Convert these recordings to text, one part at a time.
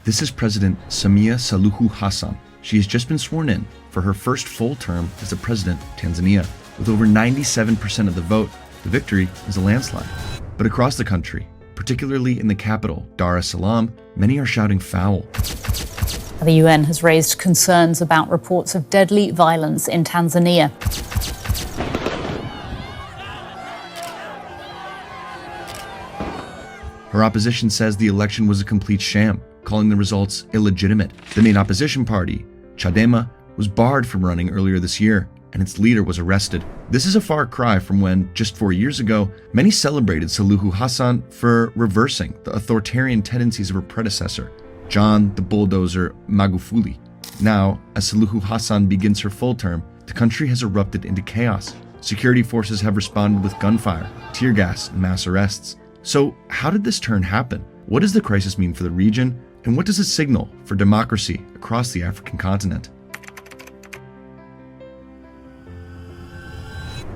This is President Samia Suluhu Hassan. She has just been sworn in for her first full term as the president of Tanzania. With over 97% of the vote, the victory is a landslide. But across the country, particularly in the capital, Dar es Salaam, many are shouting foul. The UN has raised concerns about reports of deadly violence in Tanzania. Her opposition says the election was a complete sham, calling the results illegitimate. The main opposition party, Chadema, was barred from running earlier this year, and its leader was arrested. This is a far cry from when, just 4 years ago, many celebrated Suluhu Hassan for reversing the authoritarian tendencies of her predecessor, John the Bulldozer Magufuli. Now, as Suluhu Hassan begins her full term, the country has erupted into chaos. Security forces have responded with gunfire, tear gas, and mass arrests. So, how did this turn happen? What does the crisis mean for the region? And what does it signal for democracy across the African continent?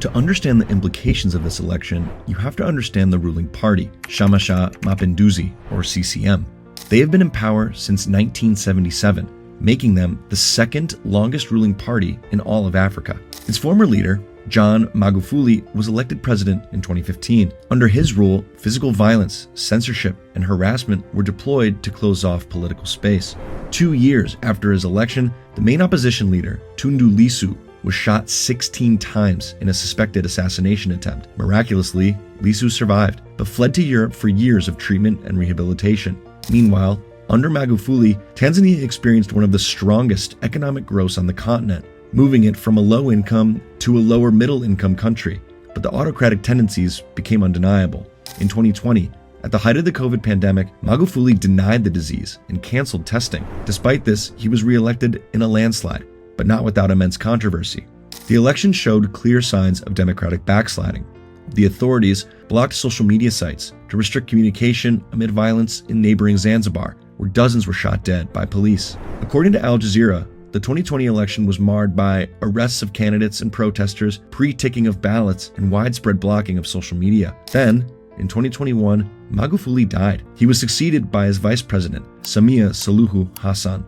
To understand the implications of this election, you have to understand the ruling party, Chama cha Mapinduzi, or CCM. They have been in power since 1977, making them the second longest ruling party in all of Africa. Its former leader, John Magufuli, was elected president in 2015. Under his rule, physical violence, censorship, and harassment were deployed to close off political space. 2 years after his election, the main opposition leader, Tundu Lissu, was shot 16 times in a suspected assassination attempt. Miraculously, Lissu survived, but fled to Europe for years of treatment and rehabilitation. Meanwhile, under Magufuli, Tanzania experienced one of the strongest economic growths on the continent, moving it from a low-income to a lower middle-income country. But the autocratic tendencies became undeniable. In 2020, at the height of the COVID pandemic, Magufuli denied the disease and canceled testing. Despite this, he was re-elected in a landslide, but not without immense controversy. The election showed clear signs of democratic backsliding. The authorities blocked social media sites to restrict communication amid violence in neighboring Zanzibar, where dozens were shot dead by police. According to Al Jazeera, the 2020 election was marred by arrests of candidates and protesters, pre-ticking of ballots, and widespread blocking of social media. Then, in 2021, Magufuli died. He was succeeded by his vice president, Samia Suluhu Hassan.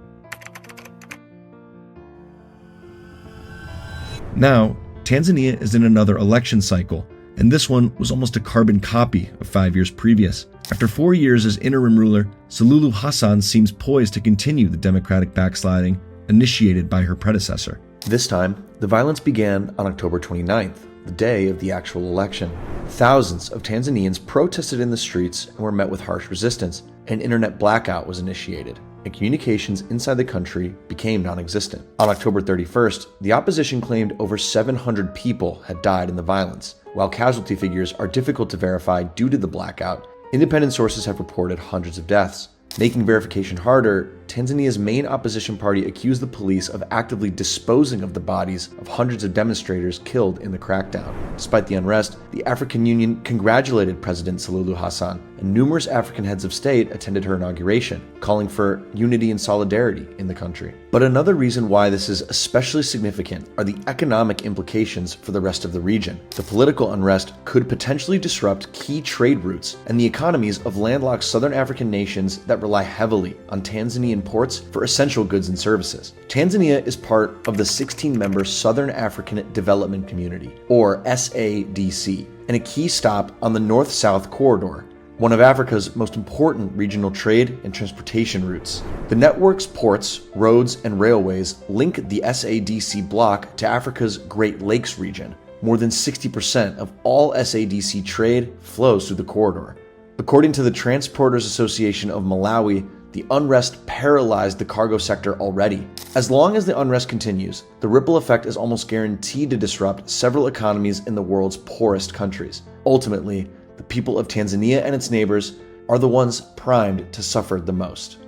Now, Tanzania is in another election cycle, and this one was almost a carbon copy of 5 years previous. After 4 years as interim ruler, Suluhu Hassan seems poised to continue the democratic backsliding initiated by her predecessor. This time, the violence began on October 29th, the day of the actual election. Thousands of Tanzanians protested in the streets and were met with harsh resistance. An internet blackout was initiated, and communications inside the country became non-existent. On October 31st, the opposition claimed over 700 people had died in the violence. While casualty figures are difficult to verify due to the blackout, independent sources have reported hundreds of deaths. Making verification harder, Tanzania's main opposition party accused the police of actively disposing of the bodies of hundreds of demonstrators killed in the crackdown. Despite the unrest, the African Union congratulated President Suluhu Hassan, and numerous African heads of state attended her inauguration, calling for unity and solidarity in the country. But another reason why this is especially significant are the economic implications for the rest of the region. The political unrest could potentially disrupt key trade routes and the economies of landlocked southern African nations that rely heavily on Tanzanian ports for essential goods and services. Tanzania is part of the 16-member Southern African Development Community, or SADC, and a key stop on the North-South Corridor, one of Africa's most important regional trade and transportation routes. The network's ports, roads, and railways link the SADC bloc to Africa's Great Lakes region. More than 60% of all SADC trade flows through the corridor. According to the Transporters Association of Malawi, the unrest paralyzed the cargo sector already. As long as the unrest continues, the ripple effect is almost guaranteed to disrupt several economies in the world's poorest countries. Ultimately, the people of Tanzania and its neighbors are the ones primed to suffer the most.